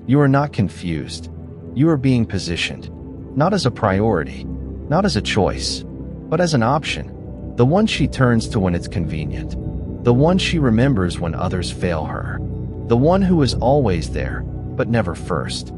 You are not confused. You are being positioned, not as a priority, not as a choice, but as an option. The one she turns to when it's convenient. The one she remembers when others fail her. The one who is always there, but never first.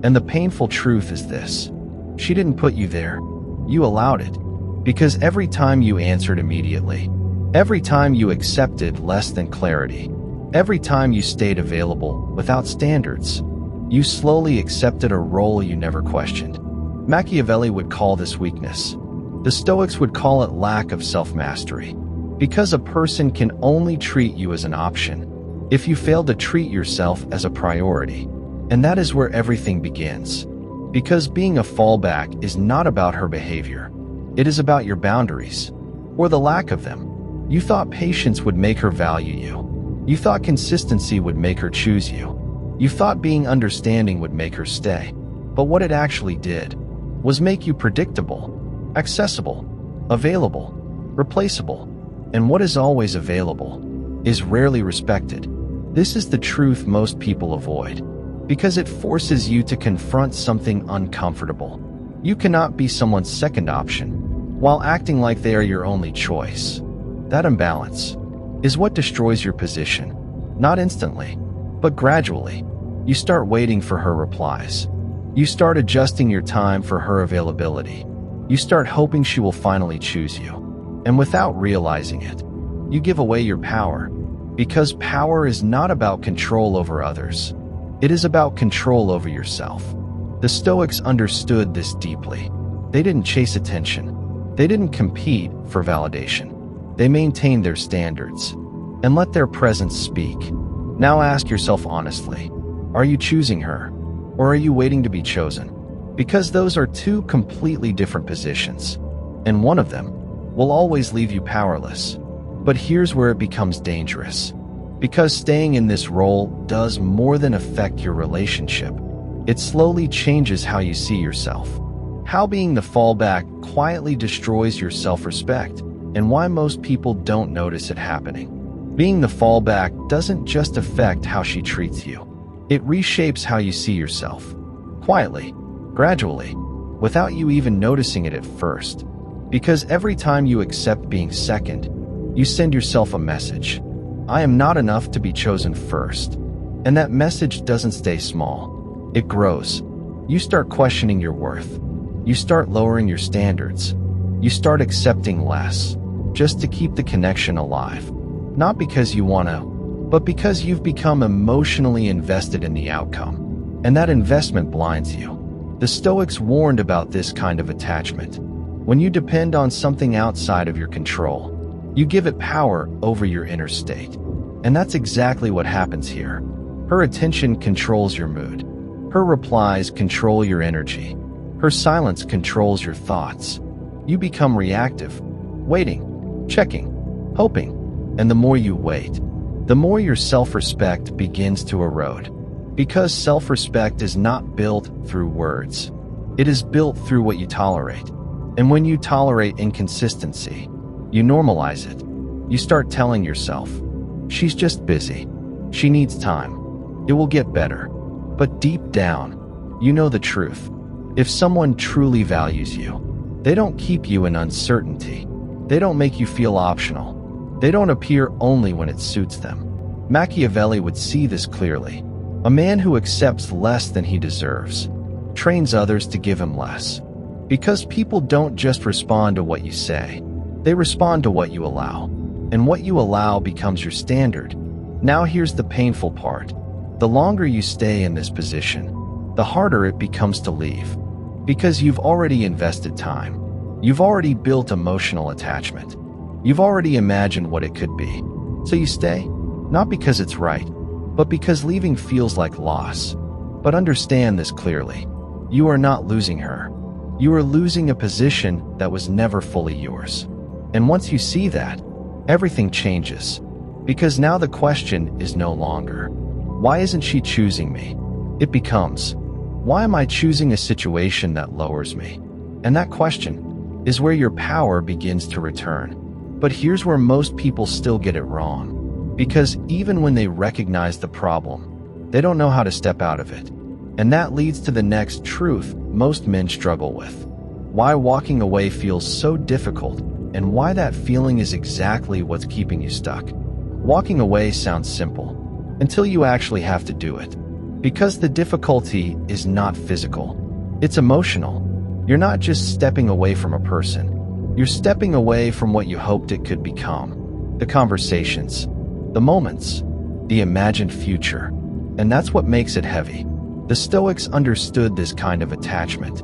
And the painful truth is this: she didn't put you there. You allowed it. Because every time you answered immediately, every time you accepted less than clarity, every time you stayed available without standards, you slowly accepted a role you never questioned. Machiavelli would call this weakness. The Stoics would call it lack of self-mastery. Because a person can only treat you as an option if you fail to treat yourself as a priority. And that is where everything begins. Because being a fallback is not about her behavior. It is about your boundaries, or the lack of them. You thought patience would make her value you. You thought consistency would make her choose you. You thought being understanding would make her stay. But what it actually did was make you predictable, accessible, available, replaceable. And what is always available is rarely respected. This is the truth most people avoid, because it forces you to confront something uncomfortable. You cannot be someone's second option while acting like they are your only choice. That imbalance is what destroys your position. Not instantly, but gradually. You start waiting for her replies. You start adjusting your time for her availability. You start hoping she will finally choose you. And without realizing it, you give away your power. Because power is not about control over others. It is about control over yourself. The Stoics understood this deeply. They didn't chase attention. They didn't compete for validation. They maintained their standards and let their presence speak. Now ask yourself honestly, are you choosing her, or are you waiting to be chosen? Because those are two completely different positions, and one of them will always leave you powerless. But here's where it becomes dangerous. Because staying in this role does more than affect your relationship. It slowly changes how you see yourself. How being the fallback quietly destroys your self-respect, and why most people don't notice it happening. Being the fallback doesn't just affect how she treats you. It reshapes how you see yourself. Quietly, gradually, without you even noticing it at first. Because every time you accept being second, you send yourself a message. I am not enough to be chosen first. And that message doesn't stay small. It grows. You start questioning your worth. You start lowering your standards. You start accepting less, just to keep the connection alive. Not because you want to, but because you've become emotionally invested in the outcome. And that investment blinds you. The Stoics warned about this kind of attachment. When you depend on something outside of your control, you give it power over your inner state. And that's exactly what happens here. Her attention controls your mood. Her replies control your energy. Her silence controls your thoughts. You become reactive, waiting, checking, hoping. And the more you wait, the more your self-respect begins to erode. Because self-respect is not built through words. It is built through what you tolerate. And when you tolerate inconsistency, you normalize it. You start telling yourself, she's just busy. She needs time. It will get better. But deep down, you know the truth. If someone truly values you, they don't keep you in uncertainty. They don't make you feel optional. They don't appear only when it suits them. Machiavelli would see this clearly. A man who accepts less than he deserves trains others to give him less. Because people don't just respond to what you say. They respond to what you allow. And what you allow becomes your standard. Now here's the painful part. The longer you stay in this position, the harder it becomes to leave. Because you've already invested time. You've already built emotional attachment. You've already imagined what it could be. So you stay, not because it's right, but because leaving feels like loss. But understand this clearly. You are not losing her. You are losing a position that was never fully yours. And once you see that, everything changes. Because now the question is no longer, why isn't she choosing me? It becomes, why am I choosing a situation that lowers me? And that question is where your power begins to return. But here's where most people still get it wrong. Because even when they recognize the problem, they don't know how to step out of it. And that leads to the next truth most men struggle with. Why walking away feels so difficult, and why that feeling is exactly what's keeping you stuck. Walking away sounds simple, until you actually have to do it. Because the difficulty is not physical, it's emotional. You're not just stepping away from a person. You're stepping away from what you hoped it could become. The conversations, the moments, the imagined future. And that's what makes it heavy. The Stoics understood this kind of attachment.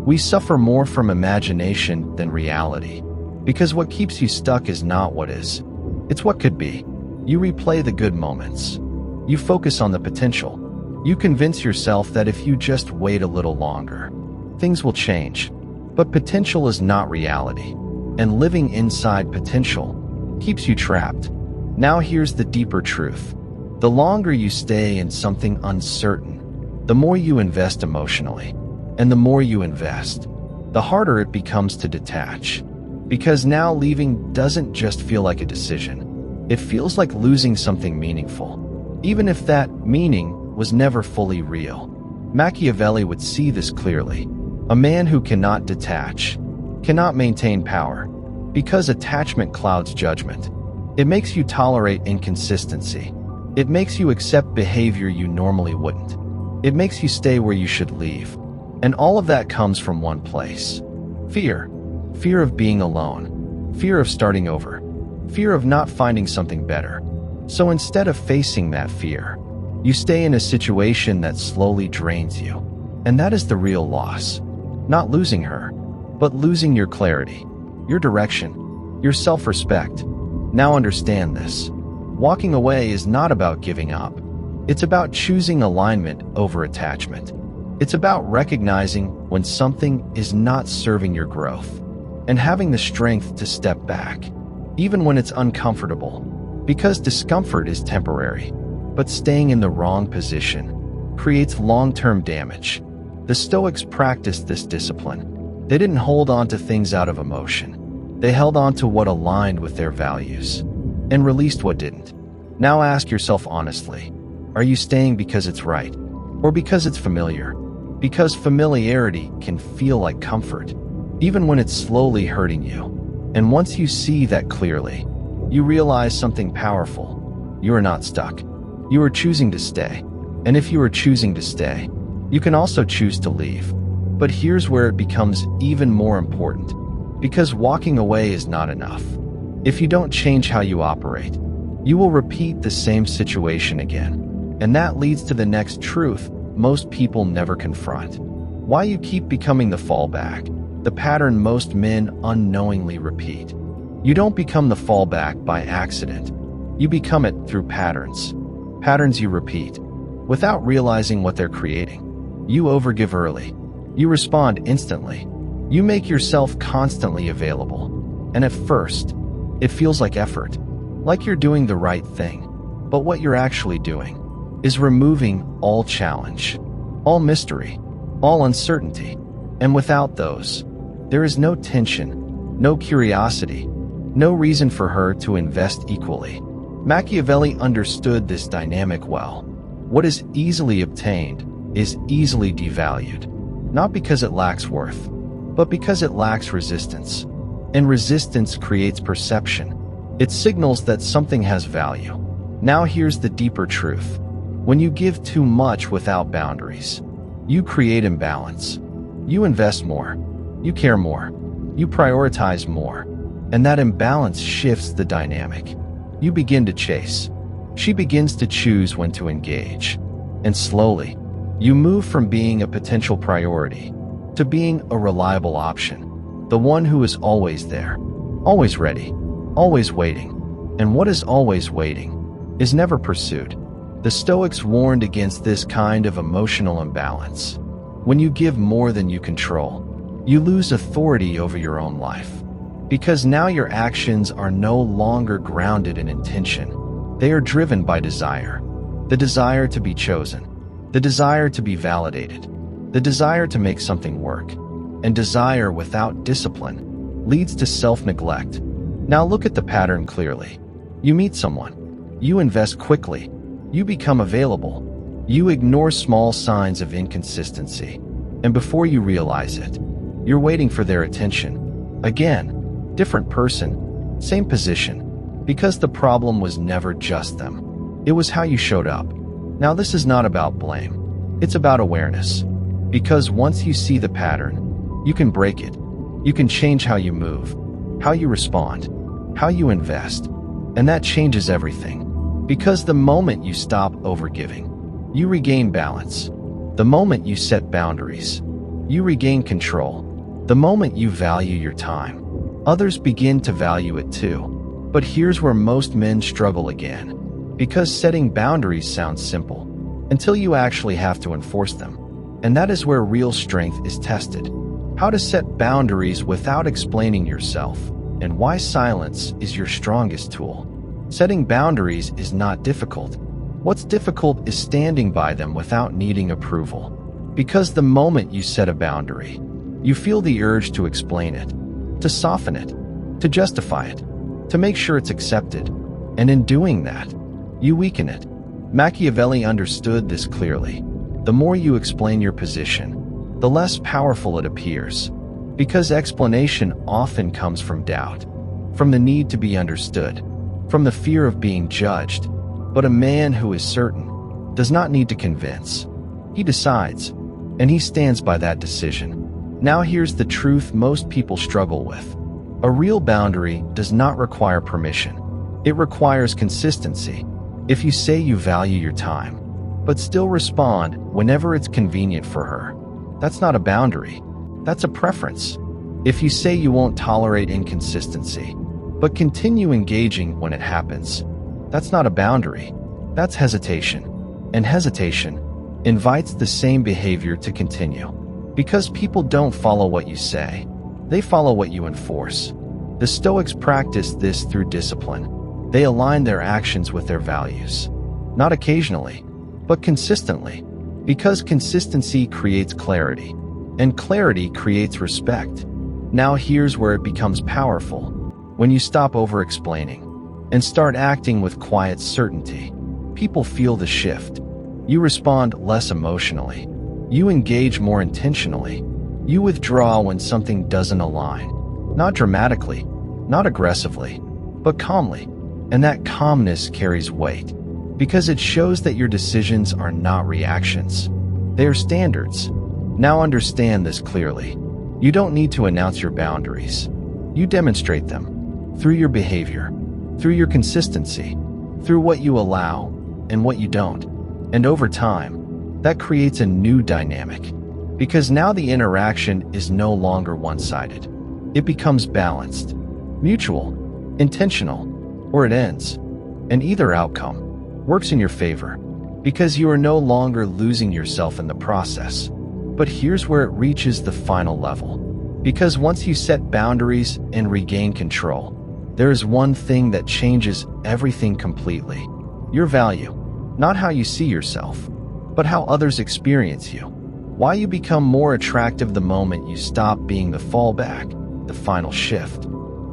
We suffer more from imagination than reality. Because what keeps you stuck is not what is. It's what could be. You replay the good moments. You focus on the potential. You convince yourself that if you just wait a little longer, things will change. But potential is not reality. And living inside potential keeps you trapped. Now here's the deeper truth. The longer you stay in something uncertain, the more you invest emotionally. And the more you invest, the harder it becomes to detach. Because now leaving doesn't just feel like a decision. It feels like losing something meaningful, even if that meaning was never fully real. Machiavelli would see this clearly. A man who cannot detach cannot maintain power, because attachment clouds judgment. It makes you tolerate inconsistency. It makes you accept behavior you normally wouldn't. It makes you stay where you should leave. And all of that comes from one place. Fear. Fear of being alone. Fear of starting over. Fear of not finding something better. So instead of facing that fear, you stay in a situation that slowly drains you. And that is the real loss. Not losing her, but losing your clarity, your direction, your self-respect. Now understand this. Walking away is not about giving up. It's about choosing alignment over attachment. It's about recognizing when something is not serving your growth and having the strength to step back, even when it's uncomfortable, because discomfort is temporary, but staying in the wrong position creates long-term damage. The Stoics practiced this discipline. They didn't hold on to things out of emotion. They held on to what aligned with their values and released what didn't. Now ask yourself honestly, are you staying because it's right or because it's familiar? Because familiarity can feel like comfort, even when it's slowly hurting you. And once you see that clearly, you realize something powerful. You are not stuck. You are choosing to stay. And if you are choosing to stay, you can also choose to leave. But here's where it becomes even more important. Because walking away is not enough. If you don't change how you operate, you will repeat the same situation again. And that leads to the next truth most people never confront. Why you keep becoming the fallback, the pattern most men unknowingly repeat. You don't become the fallback by accident. You become it through patterns. Patterns you repeat, without realizing what they're creating. You overgive early. You respond instantly. You make yourself constantly available. And at first, it feels like effort, like you're doing the right thing. But what you're actually doing is removing all challenge, all mystery, all uncertainty. And without those, there is no tension, no curiosity, no reason for her to invest equally. Machiavelli understood this dynamic well. What is easily obtained is easily devalued, not because it lacks worth, but because it lacks resistance. And resistance creates perception. It signals that something has value. Now here's the deeper truth. When you give too much without boundaries, you create imbalance. You invest more. You care more. You prioritize more. And that imbalance shifts the dynamic. You begin to chase. She begins to choose when to engage. And slowly, you move from being a potential priority to being a reliable option. The one who is always there, always ready, always waiting. And what is always waiting is never pursued. The Stoics warned against this kind of emotional imbalance. When you give more than you control, you lose authority over your own life. Because now your actions are no longer grounded in intention. They are driven by desire. The desire to be chosen. The desire to be validated. The desire to make something work. And desire without discipline leads to self-neglect. Now look at the pattern clearly. You meet someone. You invest quickly. You become available. You ignore small signs of inconsistency, and before you realize it, you're waiting for their attention. Again, different person, same position, because the problem was never just them. It was how you showed up. Now this is not about blame. It's about awareness. Because once you see the pattern, you can break it. You can change how you move, how you respond, how you invest, and that changes everything. Because the moment you stop overgiving, you regain balance. The moment you set boundaries, you regain control. The moment you value your time, others begin to value it too. But here's where most men struggle again. Because setting boundaries sounds simple, until you actually have to enforce them. And that is where real strength is tested. How to set boundaries without explaining yourself, and why silence is your strongest tool. Setting boundaries is not difficult. What's difficult is standing by them without needing approval. Because the moment you set a boundary, you feel the urge to explain it, to soften it, to justify it, to make sure it's accepted. And in doing that, you weaken it. Machiavelli understood this clearly. The more you explain your position, the less powerful it appears. Because explanation often comes from doubt, from the need to be understood, from the fear of being judged. But a man who is certain does not need to convince. He decides, and he stands by that decision. Now here's the truth most people struggle with. A real boundary does not require permission. It requires consistency. If you say you value your time, but still respond whenever it's convenient for her, that's not a boundary. That's a preference. If you say you won't tolerate inconsistency, but continue engaging when it happens, that's not a boundary. That's hesitation. And hesitation invites the same behavior to continue. Because people don't follow what you say, they follow what you enforce. The Stoics practice this through discipline. They align their actions with their values. Not occasionally, but consistently. Because consistency creates clarity, and clarity creates respect. Now here's where it becomes powerful. When you stop over-explaining and start acting with quiet certainty, people feel the shift. You respond less emotionally. You engage more intentionally. You withdraw when something doesn't align. Not dramatically, not aggressively, but calmly. And that calmness carries weight, because it shows that your decisions are not reactions. They are standards. Now understand this clearly. You don't need to announce your boundaries. You demonstrate them through your behavior, through your consistency, through what you allow and what you don't. And over time, that creates a new dynamic. Because now the interaction is no longer one-sided. It becomes balanced, mutual, intentional, or it ends. And either outcome works in your favor, because you are no longer losing yourself in the process. But here's where it reaches the final level. Because once you set boundaries and regain control, there is one thing that changes everything completely. Your value. Not how you see yourself, but how others experience you. Why you become more attractive the moment you stop being the fallback, the final shift.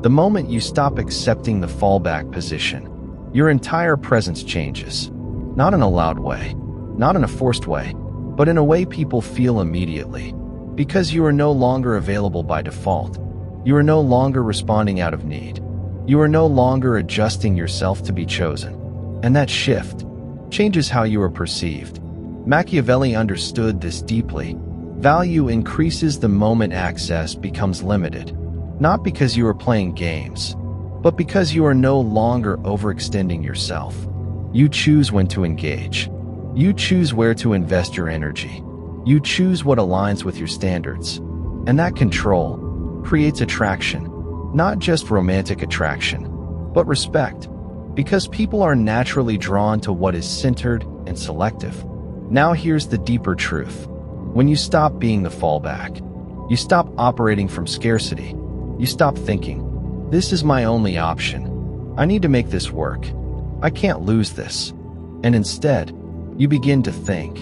The moment you stop accepting the fallback position, your entire presence changes. Not in a loud way, not in a forced way, but in a way people feel immediately. Because you are no longer available by default. You are no longer responding out of need. You are no longer adjusting yourself to be chosen. And that shift changes how you are perceived. Machiavelli understood this deeply. Value increases the moment access becomes limited. Not because you are playing games, but because you are no longer overextending yourself. You choose when to engage. You choose where to invest your energy. You choose what aligns with your standards. And that control creates attraction. Not just romantic attraction, but respect. Because people are naturally drawn to what is centered and selective. Now here's the deeper truth. When you stop being the fallback, you stop operating from scarcity. You stop thinking, this is my only option. I need to make this work. I can't lose this. And instead, you begin to think,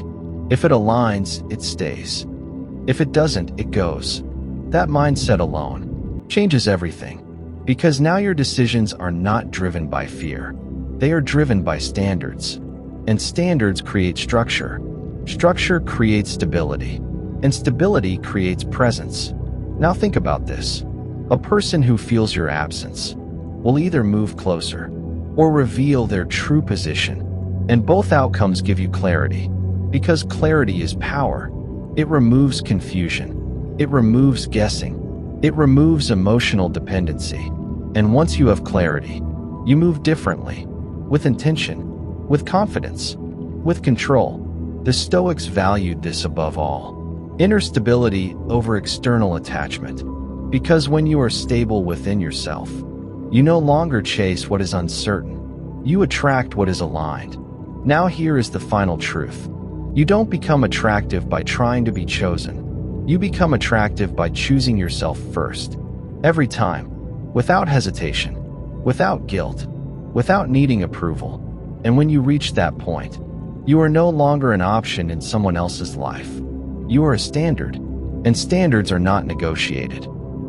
if it aligns, it stays. If it doesn't, it goes. That mindset alone changes everything. Because now your decisions are not driven by fear. They are driven by standards. and standards create structure. Structure creates stability, and stability creates presence. Now think about this. A person who feels your absence will either move closer or reveal their true position, and both outcomes give you clarity, because clarity is power. It removes confusion. It removes guessing. It removes emotional dependency. And once you have clarity, you move differently, with intention, with confidence, with control. The Stoics valued this above all. Inner stability over external attachment. Because when you are stable within yourself, you no longer chase what is uncertain. You attract what is aligned. Now here is the final truth. You don't become attractive by trying to be chosen. You become attractive by choosing yourself first. Every time. Without hesitation. Without guilt. Without needing approval. And when you reach that point, you are no longer an option in someone else's life. You are a standard. And standards are not negotiated.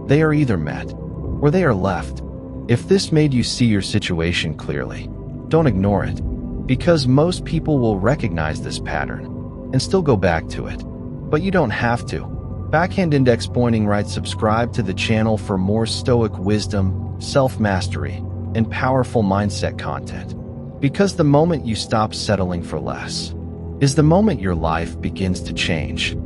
They are either met, or they are left. If this made you see your situation clearly, don't ignore it, because most people will recognize this pattern and still go back to it. But you don't have to. Backhand index pointing right. Subscribe to the channel for more Stoic wisdom, self-mastery, and powerful mindset content. Because the moment you stop settling for less is the moment your life begins to change.